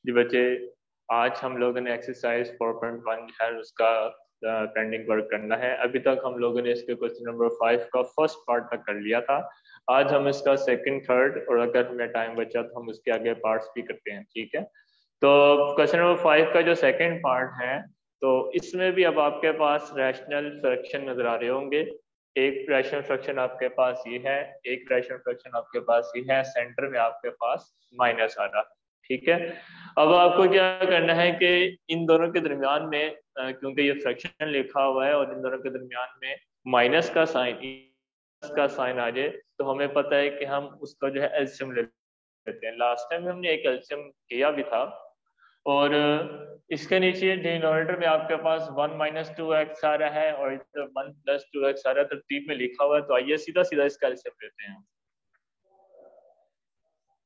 जी बच्चे, आज हम लोगों ने एक्सरसाइज 4.1 जो है उसका पेंडिंग वर्क करना है। अभी तक हम लोगों ने इसके क्वेश्चन नंबर 5 का फर्स्ट पार्ट तक कर लिया था। आज हम इसका सेकंड, थर्ड और अगर हमें टाइम बचा तो हम उसके आगे पार्ट्स भी करते हैं, ठीक है। तो क्वेश्चन नंबर 5 का जो सेकंड पार्ट है, तो इसमें भी अब आपके पास रैशनल फ्रैक्शन नजर आ रहे होंगे। एक रैशनल फ्रैक्शन आपके पास ये है, एक रैशनल फ्रैक्शन आपके पास ये है, सेंटर में आपके पास माइनस आ रहा, ठीक है। अब आपको क्या करना है कि इन दोनों के दरमियान में क्योंकि ये फ्रैक्शन लिखा हुआ है और इन दोनों के दरमियान में माइनस का साइन आ जाए तो हमें पता है कि हम उसका जो है एलसीएम ले लेते हैं। लास्ट टाइम हमने एक एलसीएम किया भी था। और इसके नीचे डिनोमिनेटर में आपके पास 1 - 2x आ रहा है और इधर 1 + 2x आ रहा है, तरतीब में लिखा हुआ है। तो आइए सीधा सीधा इसका एलसीएम लेते हैं।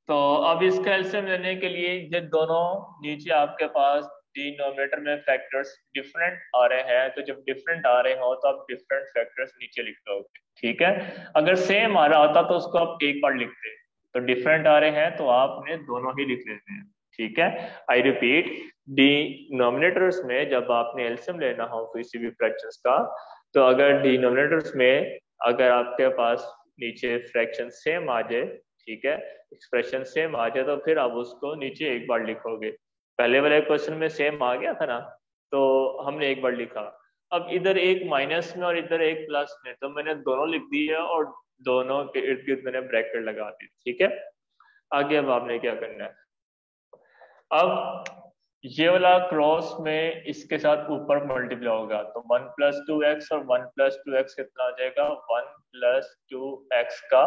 तो अब इसका एलसीएम लेने के लिए ये दोनों नीचे आपके पास डिनोमिनेटर में फैक्टर्स डिफरेंट आ रहे हैं, तो जब डिफरेंट आ रहे हो तो आप डिफरेंट फैक्टर्स नीचे लिख दोगे, ठीक है। अगर सेम आ रहा होता तो उसको आप एक बार लिखते, तो डिफरेंट आ रहे हैं तो आपने दोनों ही लिख लेते हैं, ठीक है। आई रिपीट, डिनोमिनेटर्स में जब आपने एलसीएम लेना हो किसी भी फ्रैक्शंस का, तो अगर डिनोमिनेटर्स में अगर आपके पास नीचे फ्रैक्शन सेम आ जाए, ठीक है, एक्सप्रेशन सेम आ जाए, तो फिर आप उसको नीचे एक बार लिखोगे। पहले वाले क्वेश्चन में सेम आ गया था ना, तो हमने एक बार लिखा। अब इधर एक माइनस में और इधर एक प्लस में, तो मैंने दोनों लिख दिया और दोनों के इर्द गिर्द मैंने ब्रैकेट लगा दी, ठीक है। आगे अब आपने क्या करना है, अब ये वाला क्रॉस में इसके साथ ऊपर मल्टीप्लाई होगा, तो 1 + 2x और 1 + 2x कितना आ जाएगा, 1 + 2x का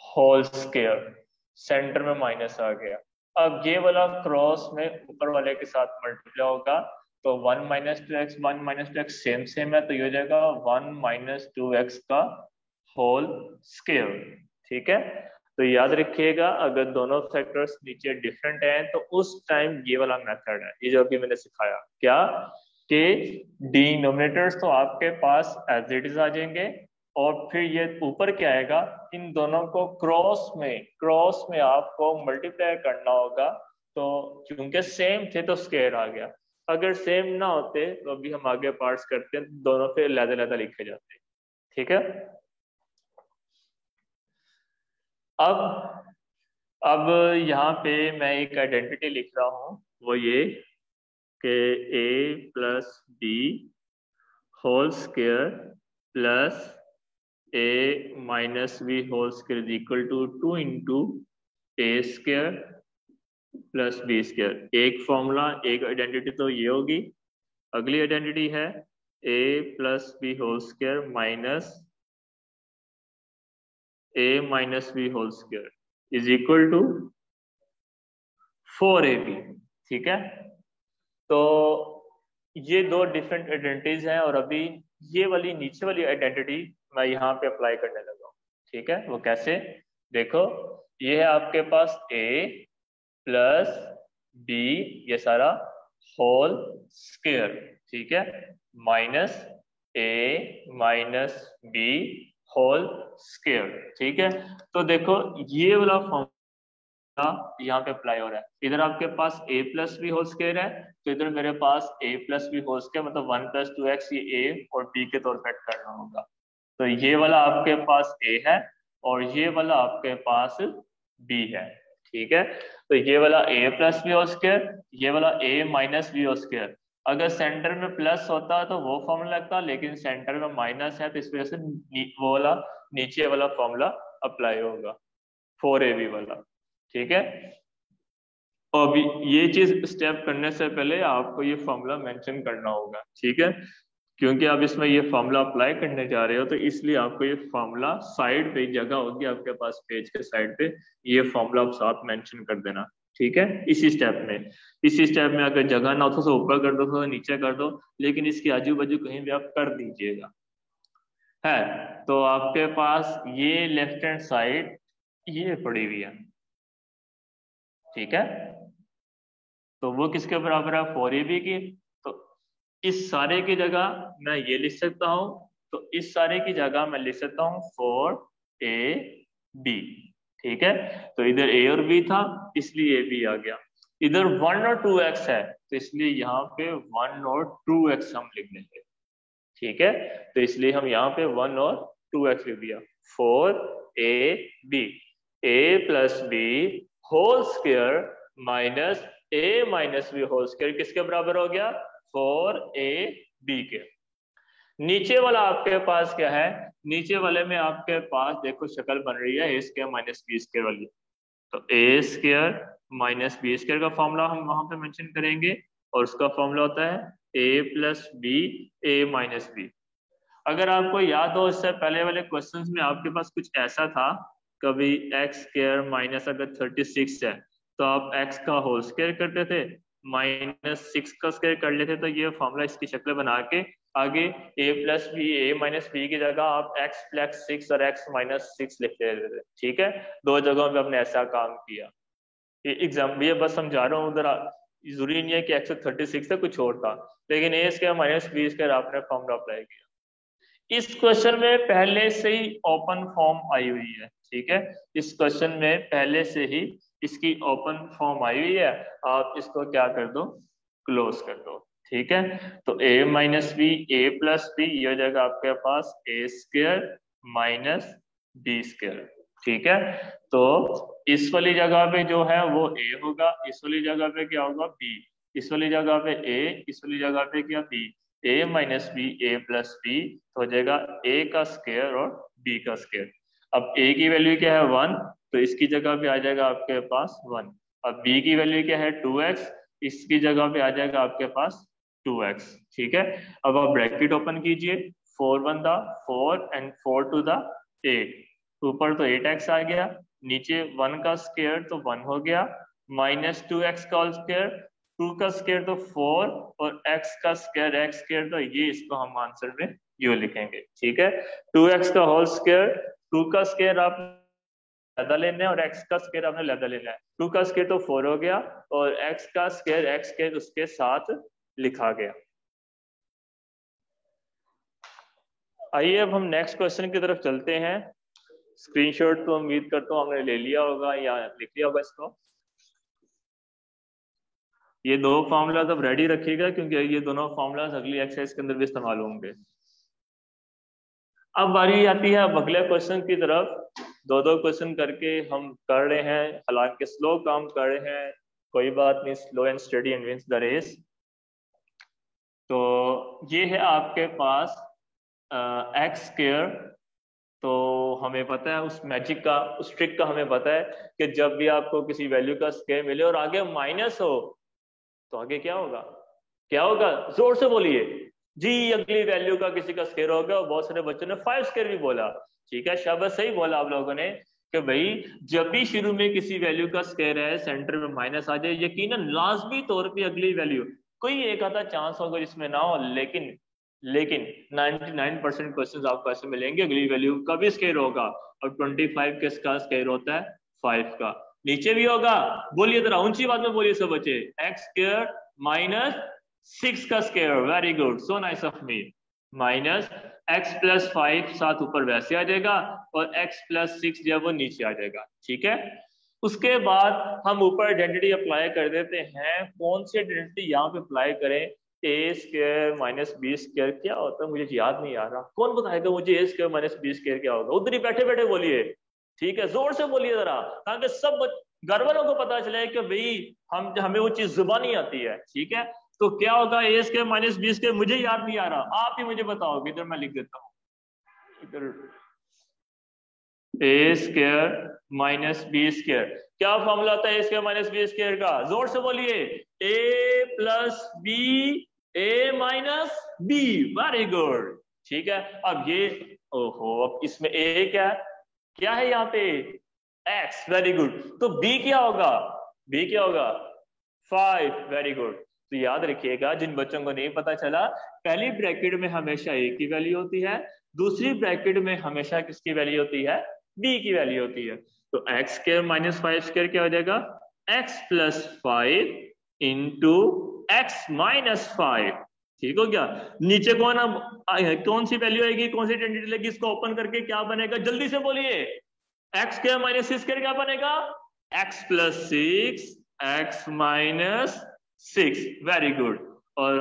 होल स्क्वायर। सेंटर में माइनस आ गया। अब ये वाला क्रॉस में ऊपर वाले के साथ मल्टीप्लाई होगा, तो 1 - 2x सेम सेम है, तो ये हो जाएगा 1 - 2x का होल स्क्वायर, ठीक है। तो याद रखिएगा, अगर दोनों फैक्टर्स नीचे डिफरेंट हैं तो उस टाइम ये वाला मेथड है, ये जो अभी मैंने सिखाया, क्या कि डिनोमिनेटर्स तो आपके पास एज इट इज आ जाएंगे और फिर ये ऊपर क्या आएगा, इन दोनों को क्रॉस में आपको मल्टीप्लाई करना होगा। तो क्योंकि सेम थे तो स्क्वायर आ गया। अगर सेम ना होते तो अभी हम आगे पार्ट्स करते हैं, दोनों पे लहदा लहदा लिखे जाते हैं, ठीक है। अब अब यहाँ पे मैं एक आइडेंटिटी लिख रहा हूँ, वो ये कि a + b whole square plus a - b whole square is equal to 2 × a² plus b²। एक फॉर्मूला, एक आइडेंटिटी तो ये होगी। अगली आइडेंटिटी है a + b whole square minus a - b whole square is equal to 4ab, ठीक है। तो ये दो डिफरेंट आइडेंटिटीज हैं और अभी ये वाली नीचे वाली आइडेंटिटी मैं यहाँ पे अप्लाई करने लगा हूँ, ठीक है। वो कैसे, देखो, ये है आपके पास a + b, ये सारा होल स्क्वायर, ठीक है, minus a - b whole square, ठीक है। तो देखो ये वाला यहाँ पे अप्लाई हो रहा है। इधर आपके पास a + b होल स्क्वायर है, तो इधर मेरे पास a + b होल स्क्वायर मतलब 1 + 2x, ये a और b के तौर पर करना होगा। तो ये वाला आपके पास a है और ये वाला आपके पास b है, ठीक है। तो ये वाला a + b होल स्क्वायर, ये वाला a - b होल स्क्वायर। अगर सेंटर में प्लस होता तो वो फॉर्मूला लगता, लेकिन सेंटर में माइनस है तो इस वजह से वो वाला नीचे वाला फॉर्मूला अप्लाई होगा, 4ab वाला, ठीक है। अब ये चीज स्टेप करने से पहले आपको ये फॉर्मूला मेंशन करना होगा, ठीक है। क्योंकि आप इसमें ये फॉर्मूला अप्लाई करने जा रहे हो, तो इसलिए आपको ये फॉर्मूला साइड पे जगह होगी आपके पास पेज के साइड पे, ये फॉर्मूला आप साथ मेंशन कर देना, ठीक है। इसी स्टेप में अगर जगह ना हो तो ऊपर कर दो, तो नीचे कर दो, लेकिन इसके आजू बाजू कहीं भी आप कर दीजिएगा, है। तो आपके पास ये लेफ्ट हैंड साइड ये पड़ी हुई है, ठीक है। तो वो किसके बराबर है, 4ab की। तो इस सारे की जगह मैं ये लिख सकता हूं, तो इस सारे की जगह मैं लिख सकता हूं 4ab, ठीक है। तो इधर a और b था इसलिए a b आ गया। इधर 1 और 2x है, तो इसलिए यहाँ पे 1 और 2x हम लिख देंगे, ठीक है। तो इसलिए हम यहाँ पे 1 और 2x लिख दिया। 4ab, a plus b whole square minus a minus b whole square किसके बराबर हो गया? 4ab के। नीचे वाला आपके पास क्या है? नीचे वाले में आपके पास देखो शक्ल बन रही है a square minus b square वाली। तो a square minus b square का फॉर्मूला हम वहां पे मेंशन करेंगे, और उसका फॉर्मूला होता है a plus b a minus b. अगर आपको याद हो इससे पहले वाले क्वेश्चंस में आपके पास कुछ ऐसा था, कभी एक्स स्क्वायर माइनस अगर 36 है तो आप x का होल स्क्वायर करते थे, -6 का स्क्वायर कर लेते, तो ये फॉर्मूला इसकी शक्ल बना के आगे a plus b a minus b की जगह आप x प्लस 6 और x माइनस 6 लिखते थे, ठीक है। दो जगहों पे हमने ऐसा काम किया। ये एग्जाम ये बस समझा रहा हूँ, उधर जरूरी नहीं है कि x 36 है, कुछ और था, लेकिन a square minus b square आपने फॉर्मूला अप्लाई किया। इस क्वेश्चन में पहले से ही ओपन फॉर्म आई हुई है, ठीक है। इस क्वेश्चन में पहले से ही इसकी ओपन फॉर्म आई हुई है, आप इसको क्या कर दो? क्लोज कर दो, ठीक है। तो a minus b a plus b, ये हो जाएगा आपके पास a square minus b square, ठीक है। तो इस वाली जगह पे जो है वो a होगा, इस वाली जगह पे क्या होगा? b, इस वाली जगह पे a, इस वाली जगह पे क्या? b। a minus b a plus b हो जाएगा a का स्क्वायर और b का स्क्वायर। अब a की वैल्यू क्या है? 1, तो इसकी जगह पे आ जाएगा आपके पास 1। अब b की वैल्यू क्या है? 2x, इसकी जगह पे आ जाएगा आपके पास 2x, ठीक है। अब आप ब्रैकेट ओपन कीजिए, 4 1 दा 4 एंड 4 2 दा 8, ऊपर तो 8x आ गया, नीचे 1 का स्क्वायर तो 1 हो गया, माइनस 2x का होल स्क्वायर, 2 का स्क्वायर तो 4 और x का स्क्वायर x स्क्वायर, तो ये इसको हम आंसर में यू लिखेंगे, ठीक है। 2x का होल स्क्वायर, 2 का स्क्वायर आप लैदा लेना है और x का स्क्वायर आपने लैदा लेना है। 2 का स्क्वायर तो 4 हो गया और x का स्क्वायर x स्क्वायर उसके साथ लिखा गया। आइए अब हम नेक्स्ट क्वेश्चन की तरफ चलते हैं। स्क्रीनशॉट तो उम्मीद करता हूँ हमने ले लिया होगा या लिख लिया होगा इसको। ये दो फॉर्मूलाज अब रेडी रखिएगा क्योंकि ये दोनों फॉर्मूलाज अगली एक्सरसाइज के अंदर भी इस्तेमाल होंगे। अब बारी आती है अब अगले क्वेश्चन की तरफ। दो दो क्वेश्चन करके हम कर रहे हैं, हालांकि स्लो काम कर रहे हैं, कोई बात नहीं, slow and steady and wins the race. तो ये है आपके पास एक्स स्क्वायर। तो हमें पता है उस मैजिक का, उस ट्रिक का हमें पता है कि जब भी आपको किसी वैल्यू का स्क्वायर मिले और आगे माइनस हो तो आगे क्या होगा? क्या होगा? जोर से बोलिए जी। अगली वैल्यू का किसी का स्क्वायर होगा, और बहुत सारे बच्चों ने 5 स्क्वायर भी बोला, ठीक है, शाबाश, सही बोला आप लोगों ने कि भाई जब भी शुरू में किसी वैल्यू का स्क्वायर है सेंटर में माइनस आ जाए, यकीनन लाजमी तौर पे अगली वैल्यू, कोई एक आधा चांस होगा जिसमें ना हो, लेकिन 99% क्वेश्चन आपको ऐसे मिलेंगे अगली वैल्यू का भी स्क्वायर होगा। और 25 किसका स्क्वायर होता है? 5 का। नीचे भी होगा, बोलिए जरा ऊंची बात में बोलिए सब बच्चे, एक्स स्क्वायर माइनस 6 का square, very good, so nice of me, minus x plus 5 साथ ऊपर वैसे आ जाएगा और x प्लस 6 जो है वो नीचे आ जाएगा, ठीक है। उसके बाद हम ऊपर आइडेंटिटी अप्लाई कर देते हैं। कौन सी आइडेंटिटी यहाँ पे अप्लाई करें? ए स्क्वायर माइनस बी स्क्वायर क्या होता है मुझे याद नहीं आ रहा, कौन बताएगा मुझे ए स्क्वायर माइनस बी स्क्वायर क्या होगा? उधर ही बैठे बैठे बोलिए, ठीक है, जोर से बोलिए जरा, ताकि सब घर वालों को पता चले कि भाई हमें वो चीज जुबानी आती है, ठीक है। तो क्या होगा? ए स्क्वायर माइनस बी स्क्वायर मुझे याद नहीं आ रहा, आप ही मुझे बताओगे, इधर मैं लिख देता हूँ, इधर ए स्क्वायर माइनस बी स्क्वायर, क्या फॉर्मूला आता है ए स्क्वायर माइनस बी स्क्वायर का? जोर से बोलिए, ए plus b a minus B, very good, ठीक है। अब ये ओहो, अब इसमें ए क्या है यहाँ पे? X, very good. तो बी क्या होगा? बी क्या होगा? 5, वेरी गुड। तो याद रखिएगा, जिन बच्चों को नहीं पता चला, पहली ब्रैकेट में हमेशा ए की वैल्यू होती है, दूसरी ब्रैकेट में हमेशा किसकी वैल्यू होती है? बी की वैल्यू होती है। तो एक्स स्क्वायर माइनस 5 स्क्वायर क्या हो जाएगा? X plus 5 into x minus 5, ठीक हो गया। नीचे कौन सी वैल्यू आएगी, कौन सी आइडेंटिटी लगेगी? इसको ओपन करके क्या बनेगा? जल्दी से बोलिए, एक्स स्क्वायर माइनस 6 स्क्वायर क्या बनेगा? X plus 6 x minus 6, very good. और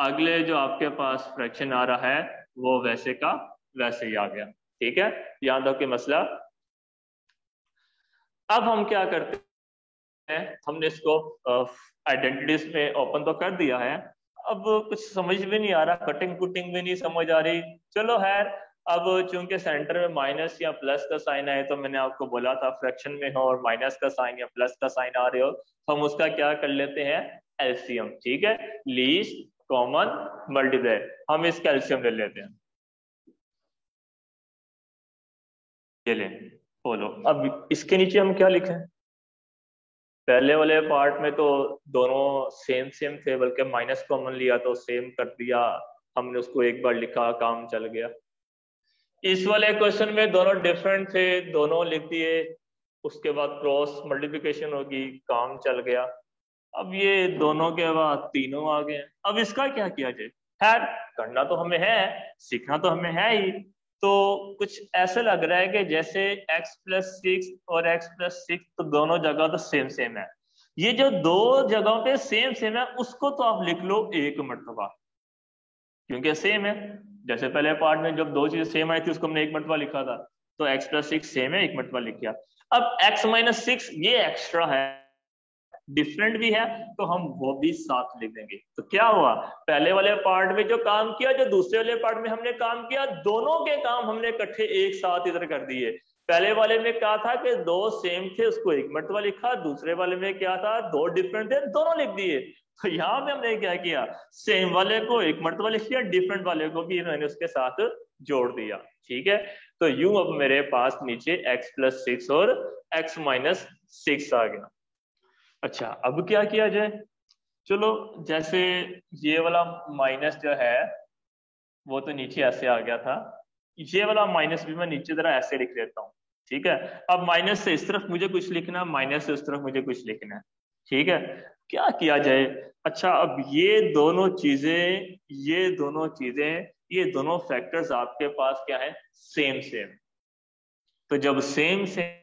अगले जो आपके पास फ्रैक्शन आ रहा है वो वैसे का वैसे ही आ गया। ठीक है, याद रखो मसला। अब हम क्या करते हैं, हमने इसको आइडेंटिटीज में ओपन तो कर दिया है, अब कुछ समझ भी नहीं आ रहा, कटिंग कुटिंग भी नहीं समझ आ रही। चलो खैर, अब चूंकि सेंटर में माइनस या प्लस का साइन आए, तो मैंने आपको बोला था फ्रैक्शन में हो और माइनस का साइन या प्लस का साइन आ रहे हो तो हम उसका क्या कर लेते हैं, एलसीएम। ठीक है, लीस्ट कॉमन मल्टीप्लाई, हम इसका एलसीएम ले लेते हैं। ये ले बोलो, अब इसके नीचे हम क्या लिखें। पहले वाले पार्ट में तो दोनों सेम सेम थे, बल्कि माइनस कॉमन लिया तो सेम कर दिया, हमने उसको एक बार लिखा, काम चल गया। इस वाले क्वेश्चन में दोनों डिफरेंट थे, दोनों लिख दिए, उसके बाद क्रॉस मल्टीप्लिकेशन होगी, काम चल गया। अब ये दोनों के बाद तीनों आ गए, अब इसका क्या किया जाए। खैर, करना तो हमें है, सीखना तो हमें है ही। तो कुछ ऐसे लग रहा है कि जैसे x+6 और x+6 तो दोनों जगह तो सेम सेम है, ये जो दो जगहों पे सेम सेम है उसको तो आप लिख लो एक मरतबा, क्योंकि सेम है। जैसे पहले पार्ट में जब दो चीजें सेम आई थी उसको हमने एक मरतबा लिखा था, तो x+6 सेम है, एक मरतबा लिख दिया। अब x-6 ये एक्स्ट्रा है, डिफरेंट भी है, तो हम वो भी साथ लिख देंगे। तो क्या हुआ, पहले वाले पार्ट में जो काम किया, जो दूसरे वाले पार्ट में हमने काम किया, दोनों के काम हमने इकट्ठे एक साथ इधर कर दिए। पहले वाले में क्या था कि दो सेम थे उसको एक मरतबा लिखा, दूसरे वाले में क्या था दो डिफरेंट थे दोनों लिख दिए। तो यहाँ पे हमने क्या किया, सेम वाले को एक मरतबा लिख दिया, डिफरेंट वाले को भी मैंने उसके साथ जोड़ दिया। ठीक है, तो यूं अब मेरे पास नीचे x+6 और x-6 आ गया। अच्छा, अब क्या किया जाए। चलो, जैसे ये वाला माइनस जो है वो तो नीचे ऐसे आ गया था, ये वाला माइनस भी मैं नीचे जरा ऐसे लिख लेता हूँ। ठीक है, अब माइनस से इस तरफ मुझे कुछ लिखना है, माइनस से उस तरफ मुझे कुछ लिखना है। ठीक है, क्या किया जाए। अच्छा, अब ये दोनों फैक्टर्स आपके पास क्या है, सेम सेम। तो जब सेम सेम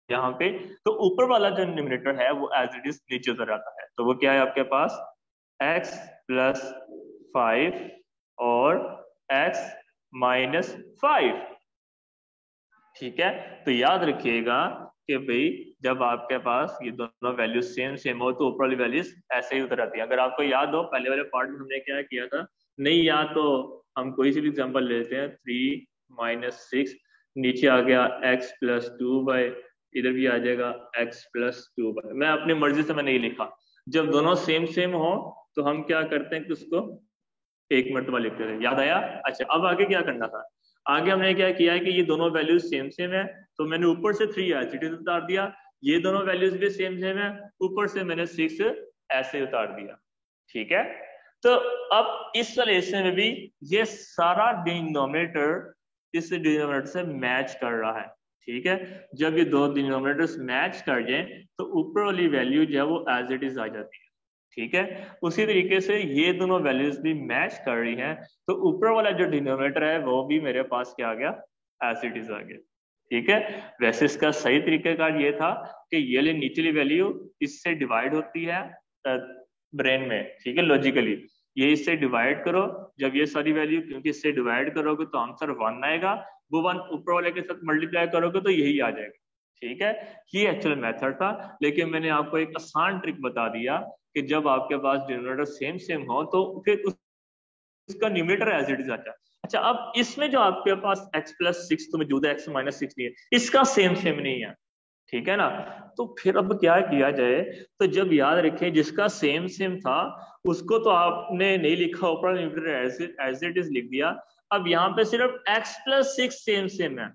यहाँ पे, तो ऊपर वाला जो न्यूमरेटर है वो एज इट इज नीचे उतर आता है। तो वो क्या है आपके पास, x+5 और x-5। ठीक है, तो याद रखिएगा कि भाई जब आपके पास ये दोनों वैल्यूज सेम सेम हो तो ऊपर वाली वैल्यूज ऐसे ही उतर आती है। अगर आपको याद हो पहले वाले पार्ट में हमने क्या किया था, नहीं याद तो हम कोई सी भी एग्जांपल लेते हैं, 3-6 नीचे आ गया x+2, इधर भी आ जाएगा x+2। मैं अपनी मर्जी से मैं नहीं लिखा, जब दोनों सेम सेम हो तो हम क्या करते हैं कि उसको एक मरतबा लिखते थे। याद आया। अच्छा, अब आगे क्या करना था, आगे हमने क्या किया है कि ये दोनों वैल्यूज सेम सेम है, तो मैंने ऊपर से 3 ऐसे उतार दिया, ये दोनों वैल्यूज भी सेम सेम है, ऊपर से मैंने 6 ऐसे उतार दिया। ठीक है, तो अब इस वाले हिस्से में भी ये सारा डिनोमिनेटर इस डिनोमिनेटर से मैच कर रहा है। ठीक है, जब ये दो डिनोमिनेटर्स मैच कर जाए तो ऊपर वाली वैल्यू जो है वो एज इट इज आ जाती है। ठीक है, उसी तरीके से ये दोनों वैल्यूज भी मैच कर रही हैं, तो ऊपर वाला जो डिनोमिनेटर है वो भी मेरे पास क्या आ गया, एज इट इज आ गया। ठीक है, वैसे इसका सही तरीकेकार ये था कि ये ले निचली वैल्यू इससे डिवाइड होती है ब्रेन में। ठीक है, लॉजिकली ये इससे डिवाइड करो, जब ये सारी वैल्यू, क्योंकि इससे डिवाइड करोगे तो आंसर 1 आएगा, वो 1 ऊपर वाले के साथ मल्टीप्लाई करोगे तो यही आ जाएगा। ठीक है, ये एक्चुअल मेथड था, लेकिन मैंने आपको एक आसान ट्रिक बता दिया कि जब आपके पास डिनोमिनेटर सेम सेम हो तो फिर उसका न्यूमरेटर एज इट इज आता है। अच्छा, अब इसमें जो आपके पास x+6 तो मौजूद है, x-6 नहीं है, इसका सेम सेम नहीं है। ठीक है ना, तो फिर अब क्या किया जाए। तो जब याद रखें जिसका सेम सेम था उसको तो आपने नहीं लिखा, ऊपर न्यूमरेटर एज इट इज लिख दिया। अब यहाँ पे सिर्फ x+6 सेम सेम है,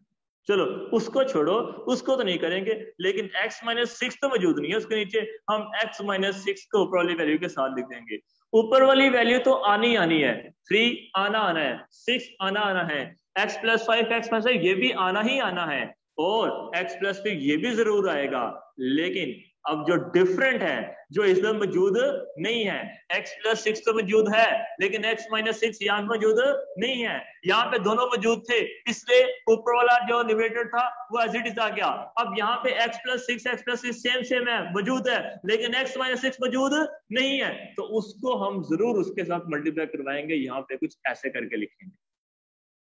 चलो उसको छोड़ो, उसको तो नहीं करेंगे, लेकिन x-6 तो मौजूद नहीं है, उसके नीचे हम x-6 को ऊपर वाली वैल्यू के साथ लिख देंगे। ऊपर वाली वैल्यू तो आनी आनी है, 3 आना आना है, 6 आना आना है, x+5 x+5 ये भी आना ही आना है, और x+5 ये भी जरूर आएगा। लेकिन अब जो डिफरेंट है, जो इसमें मौजूद नहीं है, x+6 तो मौजूद है लेकिन x-6 यहाँ मौजूद नहीं है, यहाँ पे दोनों मौजूद थे इसलिए ऊपर वाला जो न्यूमरेटर था वो एज इट इज आ गया। अब यहाँ पे x+6 सेम सेम है, मौजूद है, लेकिन x-6 मौजूद नहीं है, तो उसको हम जरूर उसके साथ मल्टीप्लाई करवाएंगे, यहाँ पे कुछ ऐसे करके लिखेंगे।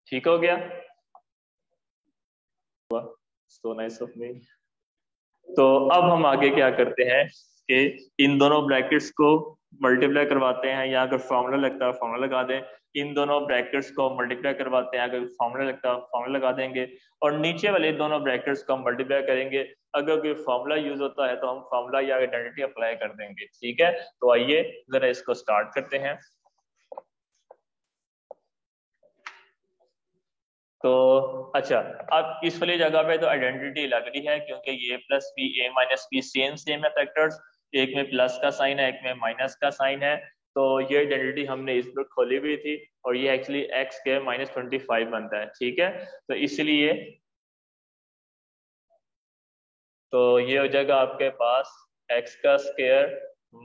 ठीक हो गया? So nice of me। तो अब हम आगे क्या करते हैं कि इन दोनों ब्रैकेट्स को मल्टीप्लाई करवाते हैं, या अगर फॉर्मूला लगता है फॉर्मूला लगा दें, इन दोनों ब्रैकेट्स को मल्टीप्लाई करवाते हैं, अगर फॉर्मूला लगता है फॉर्मूला लगा देंगे, और नीचे वाले दोनों ब्रैकेट्स को मल्टीप्लाई करेंगे। अगर कोई फॉर्मूला यूज होता है तो हम फॉर्मूला या आइडेंटिटी अप्लाई कर देंगे। ठीक है, तो आइए जरा इसको स्टार्ट करते हैं। तो अच्छा, अब इस वाली जगह पे तो आइडेंटिटी लग रही है क्योंकि ये plus b a minus b same same है फैक्टर्स, एक में प्लस का साइन है एक में माइनस का साइन है, तो ये आइडेंटिटी हमने इस पर खोली हुई थी, और ये एक्चुअली एक्स के -25 बनता है। ठीक है, तो इसलिए तो ये हो जाएगा आपके पास एक्स का स्क्वायर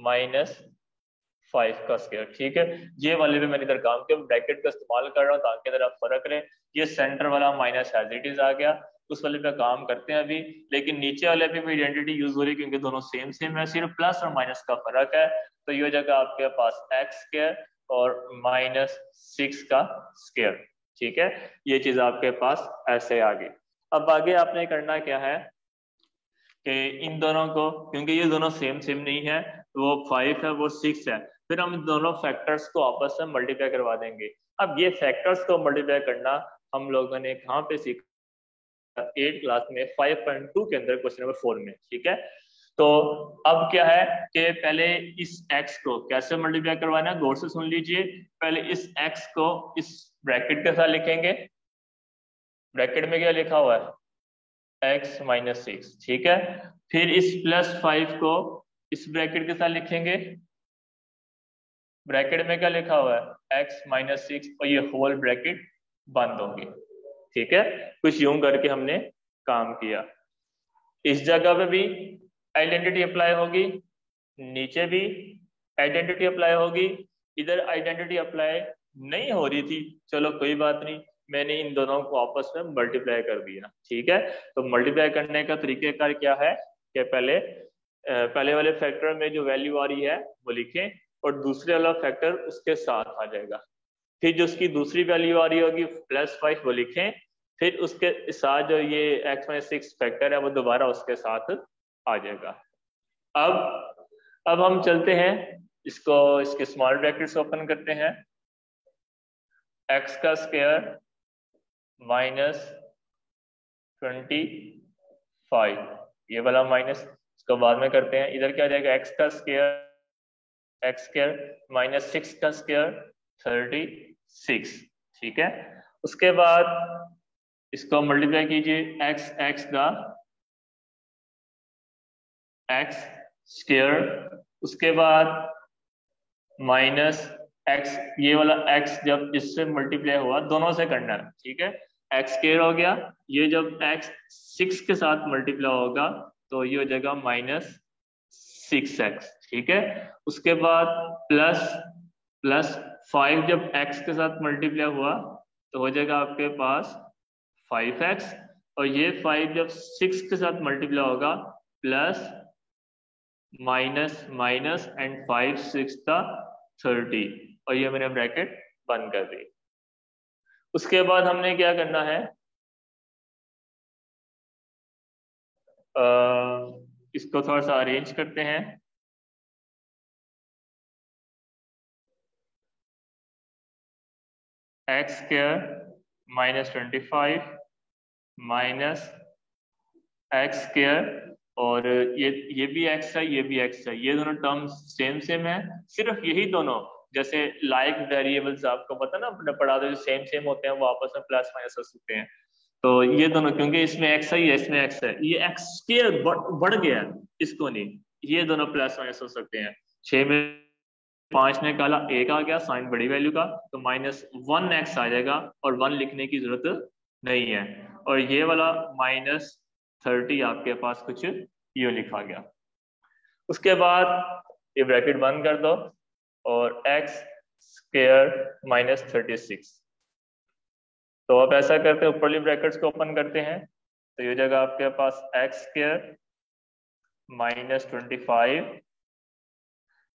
-5 का स्क्वायर। ठीक है, ये वाले पे मैंने इधर काम किया, ब्रैकेट का इस्तेमाल कर रहा हूँ ताकि इधर आप फर्क रहे। ये सेंटर वाला माइनस एज इट इज आ गया, उस वाले पे काम करते हैं अभी, लेकिन नीचे वाले पे भी आइडेंटिटी यूज हो रही है क्योंकि दोनों सेम सेम है, सिर्फ प्लस और माइनस का फर्क है। तो ये हो जाएगा आपके पास एक्स स्क्वायर और -6 का स्क्वायर। ठीक है, ये चीज आपके पास ऐसे आ गई। अब आगे आपने करना क्या है कि इन दोनों को, क्योंकि ये दोनों सेम सेम नहीं है, वो 5 है वो 6 है, फिर हम दोनों फैक्टर्स को आपस में मल्टीप्लाई करवा देंगे। अब ये फैक्टर्स को मल्टीप्लाई करना हम लोगों ने कहाँ पे सीखा? 8 क्लास में 5.2 के अंदर क्वेश्चन नंबर 4 में। ठीक है, तो अब क्या है कि पहले इस x को कैसे मल्टीप्लाई करवाना है, गौर से सुन लीजिए। पहले इस x को इस ब्रैकेट के साथ लिखेंगे, ब्रैकेट में क्या लिखा हुआ है x-6। ठीक है, फिर इस +5 को इस ब्रैकेट के साथ लिखेंगे, ब्रैकेट में क्या लिखा हुआ है x-6, और ये होल ब्रैकेट बंद होगी। ठीक है, कुछ यूं करके हमने काम किया। इस जगह पे भी आइडेंटिटी अप्लाई होगी, नीचे भी आइडेंटिटी अप्लाई होगी, इधर आइडेंटिटी अप्लाई नहीं हो रही थी, चलो कोई बात नहीं, मैंने इन दोनों को आपस में मल्टीप्लाई कर दिया। ठीक है, तो मल्टीप्लाई करने का तरीकेकार क्या है कि पहले वाले फैक्टर में जो वैल्यू आ रही है वो लिखें, और दूसरे वाला फैक्टर उसके साथ आ जाएगा, फिर जो उसकी दूसरी वैल्यू आ रही होगी +5 वो लिखें, फिर उसके साथ जो ये x-6 फैक्टर है वो दोबारा उसके साथ आ जाएगा। अब हम चलते हैं इसको, इसके स्मॉल ब्रैकेट्स ओपन करते हैं, x का स्क्वायर -25, ये वाला माइनस, इसको बाद में करते हैं। इधर क्या आ जाएगा x का स्क्वायर -6 का स्क्वायर 36। ठीक है, उसके बाद इसको मल्टीप्लाई कीजिए, x का x स्क्वायर, उसके बाद -x, ये वाला x जब इससे मल्टीप्लाई हुआ, दोनों से करना है। ठीक है, x स्क्वायर हो गया, ये जब x6 के साथ मल्टीप्लाई होगा तो ये हो जाएगा -6x। ठीक है, उसके बाद +5 जब x के साथ मल्टीप्लाई हुआ तो हो जाएगा आपके पास 5x, और ये 5 जब 6 के साथ मल्टीप्लाई होगा प्लस माइनस एंड 5 6 का 30, और ये मैंने ब्रैकेट बंद कर दी। उसके बाद हमने क्या करना है, इसको थोड़ा सा अरेंज करते हैं। X square -25 minus x square, और ये भी x है ये भी x है, ये दोनों टर्म्स सेम सेम है, सिर्फ यही दोनों, जैसे लाइक वेरिएबल्स आपको पता ना अपने पढ़ा दो, जो सेम सेम होते हैं वो आपस में प्लस माइनस हो सकते हैं, तो ये दोनों क्योंकि इसमें x है ये इसमें x है, ये x स्क्वायर बढ़ गया, इसको नहीं, ये दोनों प्लस माइनस हो सकते हैं। 6 में 5 ने काला 1 आ गया साइन बड़ी वैल्यू का, तो -1x आ जाएगा, और 1 लिखने की जरूरत नहीं है, और ये वाला -30 आपके पास कुछ यूं लिखा गया। उसके बाद ये ब्रैकेट बंद कर दो और एक्स स्क्वायर माइनस 36। तो अब ऐसा करते हैं, ऊपरली ब्रैकेट्स को ओपन करते हैं, तो ये जगह आपके पास एक्स स्क्वायर माइनस 25